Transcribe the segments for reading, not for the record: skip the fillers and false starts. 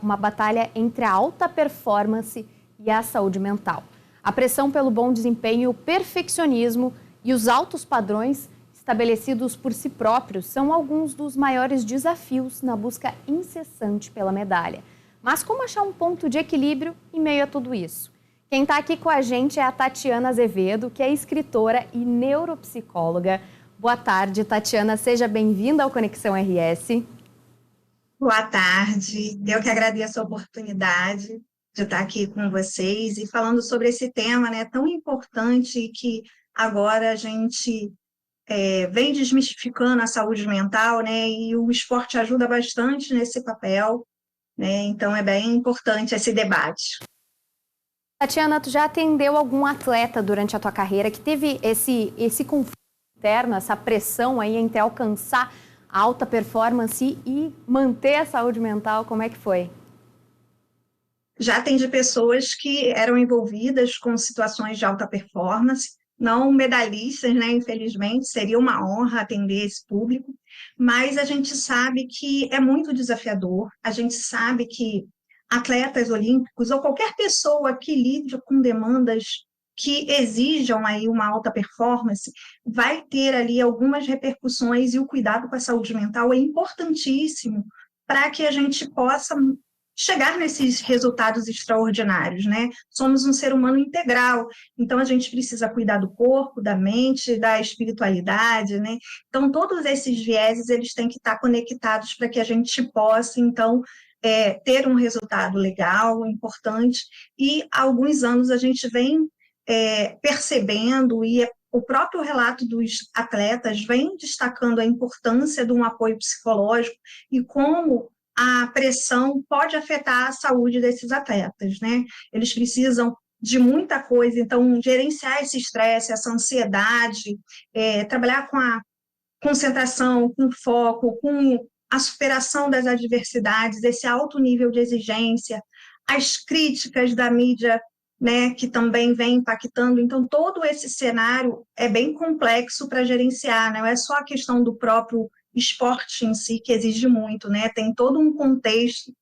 uma batalha entre a alta performance e a saúde mental. A pressão pelo bom desempenho, o perfeccionismo e os altos padrões estabelecidos por si próprios são alguns dos maiores desafios na busca incessante pela medalha. Mas como achar um ponto de equilíbrio em meio a tudo isso? Quem está aqui com a gente é a Tatiana Azevedo, que é escritora e neuropsicóloga. Boa tarde, Tatiana. Seja bem-vinda ao Conexão RS. Boa tarde, eu que agradeço a oportunidade de estar aqui com vocês e falando sobre esse tema, né, tão importante que agora a gente vem desmistificando a saúde mental, né, e o esporte ajuda bastante nesse papel, né, então é bem importante esse debate. Tatiana, tu já atendeu algum atleta durante a tua carreira que teve esse conflito interno, essa pressão aí entre alcançar a alta performance e manter a saúde mental? Como é que foi? Já atendi pessoas que eram envolvidas com situações de alta performance, não medalhistas, né? Infelizmente, seria uma honra atender esse público, mas a gente sabe que é muito desafiador, a gente sabe que atletas olímpicos ou qualquer pessoa que lide com demandas que exijam aí uma alta performance, vai ter ali algumas repercussões e o cuidado com a saúde mental é importantíssimo para que a gente possa chegar nesses resultados extraordinários, né? Somos um ser humano integral, então a gente precisa cuidar do corpo, da mente, da espiritualidade, né? Então todos esses vieses eles têm que estar conectados para que a gente possa, então, ter um resultado legal, importante, e há alguns anos a gente vem percebendo e o próprio relato dos atletas vem destacando a importância de um apoio psicológico e como a pressão pode afetar a saúde desses atletas, né? Eles precisam de muita coisa, então gerenciar esse estresse, essa ansiedade, trabalhar com a concentração, com foco, com a superação das adversidades, esse alto nível de exigência, as críticas da mídia, né, que também vem impactando. Então, todo esse cenário é bem complexo para gerenciar, né? Não é só a questão do próprio esporte em si que exige muito, né? Tem todo um contexto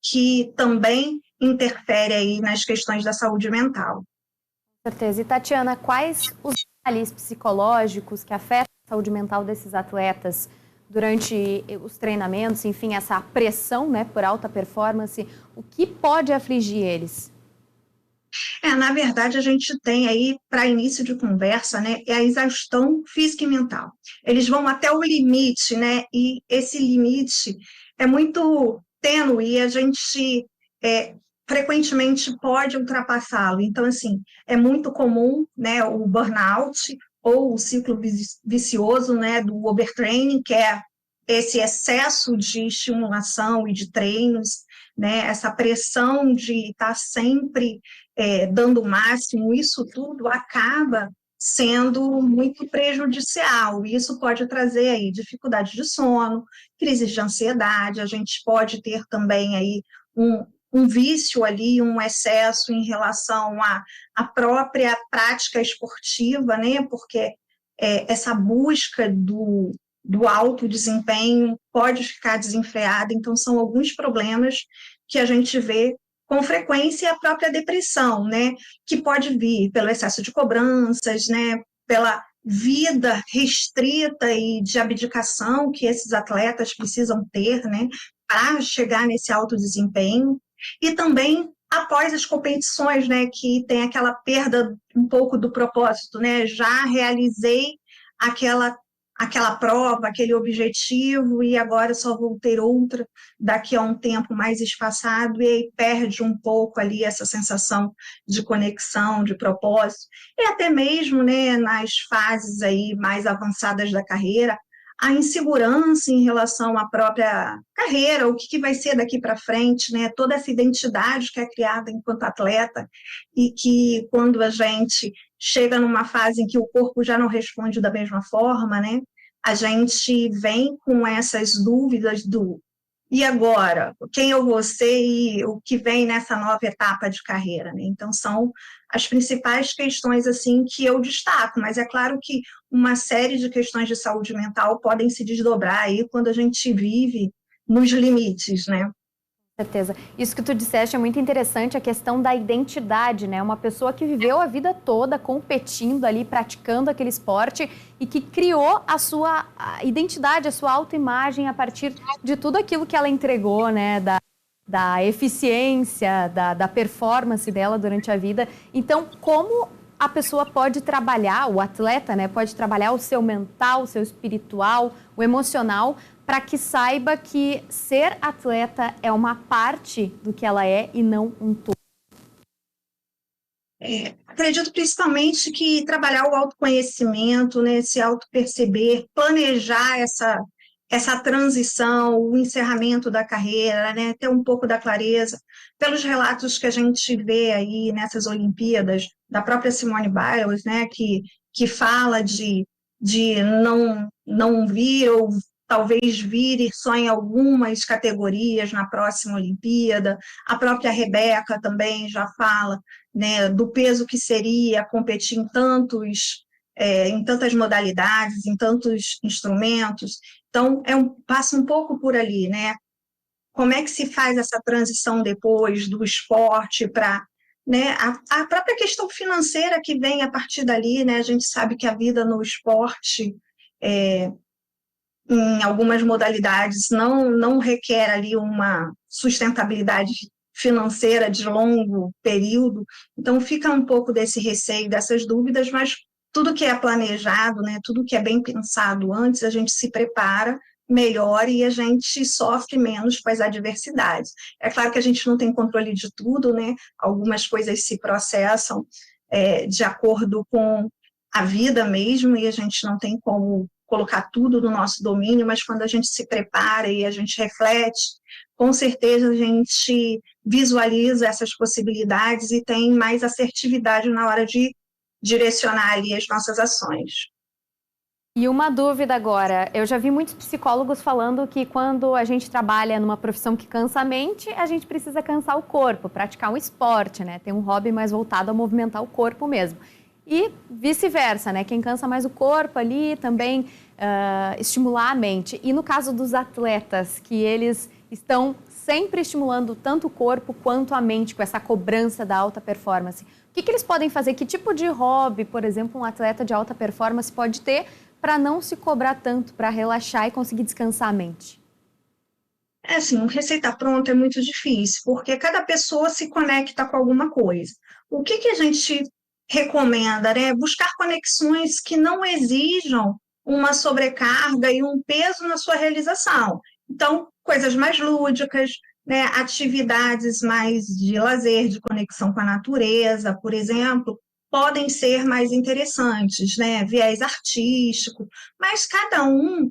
que também interfere aí nas questões da saúde mental. Com certeza. E Tatiana, quais os detalhes psicológicos que afetam a saúde mental desses atletas durante os treinamentos, enfim, essa pressão, né, por alta performance, o que pode afligir eles? Na verdade, a gente tem aí, para início de conversa, né, é a exaustão física e mental. Eles vão até o limite, né, e esse limite é muito tênue e a gente frequentemente pode ultrapassá-lo. Então, assim, é muito comum, né, o burnout ou o ciclo vicioso, né, do overtraining, que é esse excesso de estimulação e de treinos, né, essa pressão de estar sempre dando o máximo, isso tudo acaba sendo muito prejudicial. Isso pode trazer aí dificuldade de sono, crises de ansiedade, a gente pode ter também aí um vício ali, um excesso em relação à própria prática esportiva, né? Porque essa busca do alto desempenho pode ficar desenfreada, então são alguns problemas que a gente vê com frequência a própria depressão, né, que pode vir pelo excesso de cobranças, né, pela vida restrita e de abdicação que esses atletas precisam ter, né, para chegar nesse alto desempenho, e também após as competições, né, que tem aquela perda um pouco do propósito, né, já realizei aquela prova, aquele objetivo, e agora só vou ter outra daqui a um tempo mais espaçado, e aí perde um pouco ali essa sensação de conexão, de propósito, e até mesmo, né, nas fases aí mais avançadas da carreira, a insegurança em relação à própria carreira, o que vai ser daqui para frente, né, toda essa identidade que é criada enquanto atleta, e que quando a gente chega numa fase em que o corpo já não responde da mesma forma, né? A gente vem com essas dúvidas do e agora? Quem eu vou ser e o que vem nessa nova etapa de carreira, né? Então, são as principais questões, assim, que eu destaco, mas é claro que uma série de questões de saúde mental podem se desdobrar aí quando a gente vive nos limites, né? Certeza. Isso que tu disseste é muito interessante, a questão da identidade, né? Uma pessoa que viveu a vida toda competindo ali, praticando aquele esporte e que criou a sua identidade, a sua autoimagem a partir de tudo aquilo que ela entregou, né? Da eficiência, da performance dela durante a vida. Então, como a pessoa pode trabalhar, o atleta, né? Pode trabalhar o seu mental, o seu espiritual, o emocional, para que saiba que ser atleta é uma parte do que ela é e não um todo. Acredito principalmente que trabalhar o autoconhecimento, né, se autoperceber, planejar essa transição, o encerramento da carreira, né, ter um pouco da clareza. Pelos relatos que a gente vê aí nessas Olimpíadas, da própria Simone Biles, né, que fala de não vir ou talvez vir só em algumas categorias na próxima Olimpíada. A própria Rebeca também já fala, né, do peso que seria competir em tantas modalidades, em tantos instrumentos. Então, passa um pouco por ali, né? Como é que se faz essa transição depois do esporte para, né, a própria questão financeira que vem a partir dali, né? A gente sabe que a vida no esporte, em algumas modalidades, não requer ali uma sustentabilidade financeira de longo período, então fica um pouco desse receio, dessas dúvidas, mas tudo que é planejado, né, tudo que é bem pensado antes, a gente se prepara melhor e a gente sofre menos com as adversidades. É claro que a gente não tem controle de tudo, né, algumas coisas se processam de acordo com a vida mesmo, e a gente não tem como colocar tudo no nosso domínio, mas quando a gente se prepara e a gente reflete, com certeza a gente visualiza essas possibilidades e tem mais assertividade na hora de direcionar ali as nossas ações. E uma dúvida agora, eu já vi muitos psicólogos falando que quando a gente trabalha numa profissão que cansa a mente, a gente precisa cansar o corpo, praticar um esporte, né? Ter um hobby mais voltado a movimentar o corpo mesmo. E vice-versa, né? Quem cansa mais o corpo ali também estimular a mente. E no caso dos atletas, que eles estão sempre estimulando tanto o corpo quanto a mente com essa cobrança da alta performance. O que eles podem fazer? Que tipo de hobby, por exemplo, um atleta de alta performance pode ter para não se cobrar tanto, para relaxar e conseguir descansar a mente? Assim, receita pronta é muito difícil, porque cada pessoa se conecta com alguma coisa. O que a gente recomenda, né? Buscar conexões que não exijam uma sobrecarga e um peso na sua realização. Então, coisas mais lúdicas, né? Atividades mais de lazer, de conexão com a natureza, por exemplo, podem ser mais interessantes, né? Viés artístico, mas cada um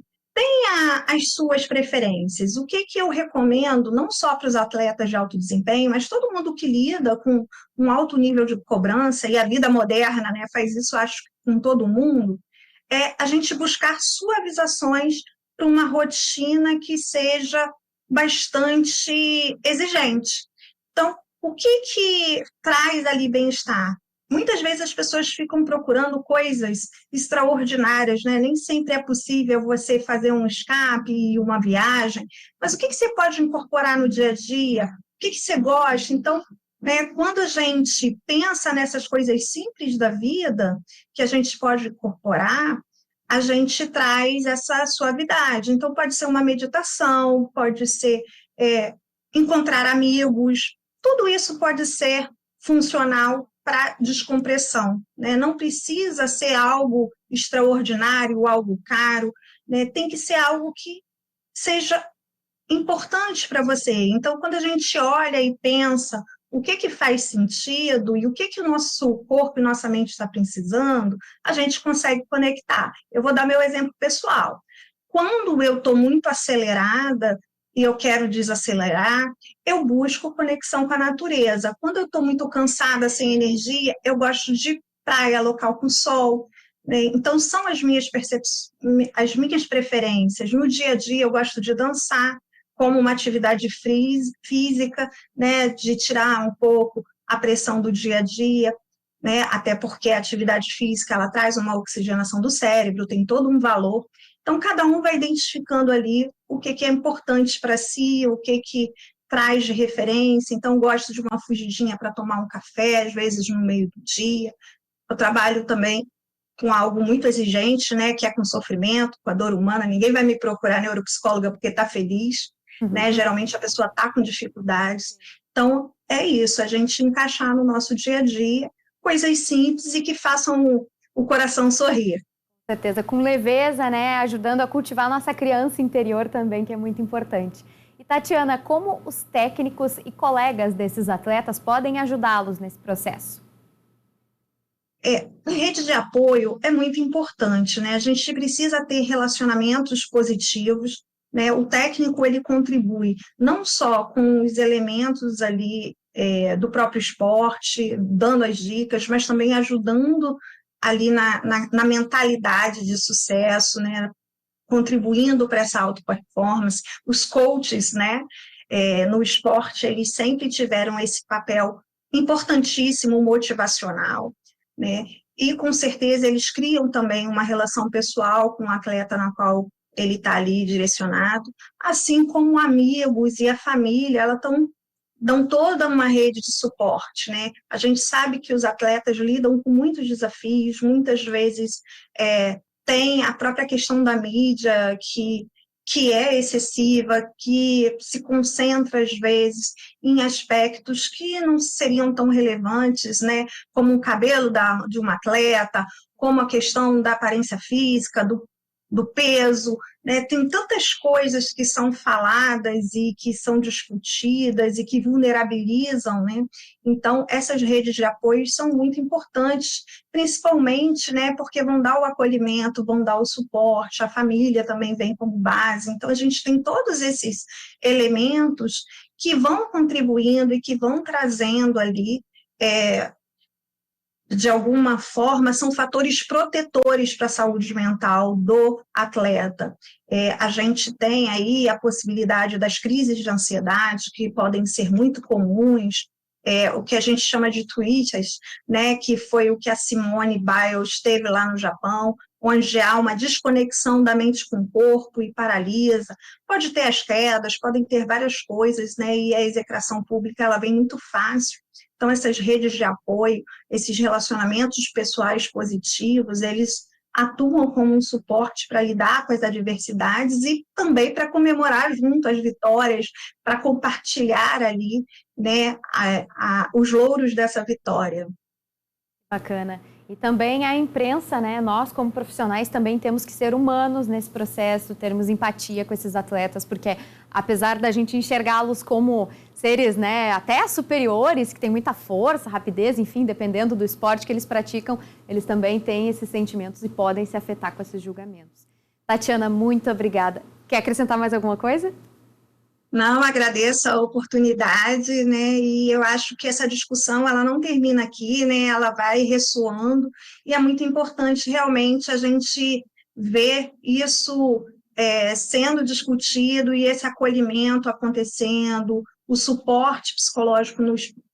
as suas preferências. O que eu recomendo, não só para os atletas de alto desempenho, mas todo mundo que lida com um alto nível de cobrança, e a vida moderna, né, faz isso, acho, com todo mundo, é a gente buscar suavizações para uma rotina que seja bastante exigente. Então, o que traz ali bem-estar? Muitas vezes as pessoas ficam procurando coisas extraordinárias, né? Nem sempre é possível você fazer um escape e uma viagem, mas o que você pode incorporar no dia a dia? O que você gosta? Então, né, quando a gente pensa nessas coisas simples da vida que a gente pode incorporar, a gente traz essa suavidade. Então, pode ser uma meditação, pode ser encontrar amigos, tudo isso pode ser funcional para descompressão, né? Não precisa ser algo extraordinário, algo caro, né? Tem que ser algo que seja importante para você. Então, quando a gente olha e pensa o que faz sentido e o que o nosso corpo e nossa mente está precisando, a gente consegue conectar. Eu vou dar meu exemplo pessoal. Quando eu estou muito acelerada e eu quero desacelerar, eu busco conexão com a natureza. Quando eu estou muito cansada, sem energia, eu gosto de praia, local com sol. Né? Então, são as minhas preferências. No dia a dia, eu gosto de dançar como uma atividade física, né? De tirar um pouco a pressão do dia a dia, né? Até porque a atividade física ela traz uma oxigenação do cérebro, tem todo um valor. Então, cada um vai identificando ali o que é importante para si, o que traz de referência, então gosto de uma fugidinha para tomar um café, às vezes no meio do dia. Eu trabalho também com algo muito exigente, né, que é com sofrimento, com a dor humana. Ninguém vai me procurar neuropsicóloga porque está feliz, né? Geralmente a pessoa está com dificuldades. Então, é isso, a gente encaixar no nosso dia a dia coisas simples e que façam o coração sorrir. Com certeza, com leveza, né, ajudando a cultivar a nossa criança interior também, que é muito importante. E Tatiana, como os técnicos e colegas desses atletas podem ajudá-los nesse processo? A rede de apoio é muito importante, né? A gente precisa ter relacionamentos positivos, né? O técnico, ele contribui não só com os elementos ali do próprio esporte, dando as dicas, mas também ajudando ali na mentalidade de sucesso, né? Contribuindo para essa alta performance. Os coaches, né? No esporte, eles sempre tiveram esse papel importantíssimo, motivacional, né? E com certeza eles criam também uma relação pessoal com o atleta na qual ele está ali direcionado, assim como amigos e a família, dão toda uma rede de suporte, né? A gente sabe que os atletas lidam com muitos desafios, muitas vezes tem a própria questão da mídia que é excessiva, que se concentra, às vezes, em aspectos que não seriam tão relevantes, né? Como o cabelo de um atleta, como a questão da aparência física, do peso, né? Tem tantas coisas que são faladas e que são discutidas e que vulnerabilizam, né? Então, essas redes de apoio são muito importantes, principalmente, né, porque vão dar o acolhimento, vão dar o suporte, a família também vem como base. Então, a gente tem todos esses elementos que vão contribuindo e que vão trazendo ali de alguma forma, são fatores protetores para a saúde mental do atleta. A gente tem aí a possibilidade das crises de ansiedade, que podem ser muito comuns, o que a gente chama de twitches, né, que foi o que a Simone Biles teve lá no Japão, onde há uma desconexão da mente com o corpo e paralisa. Pode ter as quedas, podem ter várias coisas, né, e a execração pública ela vem muito fácil. Então, essas redes de apoio, esses relacionamentos pessoais positivos, eles atuam como um suporte para lidar com as adversidades e também para comemorar junto as vitórias, para compartilhar ali, né, os louros dessa vitória. Bacana. E também a imprensa, né? Nós, como profissionais, também temos que ser humanos nesse processo, termos empatia com esses atletas, porque apesar da gente enxergá-los como seres, né, até superiores, que têm muita força, rapidez, enfim, dependendo do esporte que eles praticam, eles também têm esses sentimentos e podem se afetar com esses julgamentos. Tatiana, muito obrigada. Quer acrescentar mais alguma coisa? Não, agradeço a oportunidade, né? E eu acho que essa discussão ela não termina aqui, né? Ela vai ressoando e é muito importante realmente a gente ver isso sendo discutido e esse acolhimento acontecendo, o suporte psicológico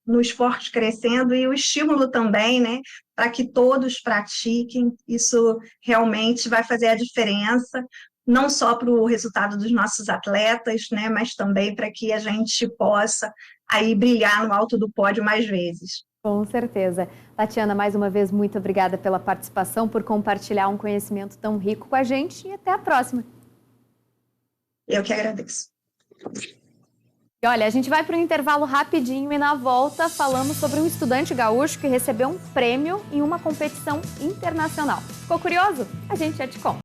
no esporte crescendo e o estímulo também, né? Para que todos pratiquem, isso realmente vai fazer a diferença não só para o resultado dos nossos atletas, né, mas também para que a gente possa aí brilhar no alto do pódio mais vezes. Com certeza. Tatiana, mais uma vez, muito obrigada pela participação, por compartilhar um conhecimento tão rico com a gente e até a próxima. Eu que agradeço. E olha, a gente vai para um intervalo rapidinho e na volta falamos sobre um estudante gaúcho que recebeu um prêmio em uma competição internacional. Ficou curioso? A gente já te conta.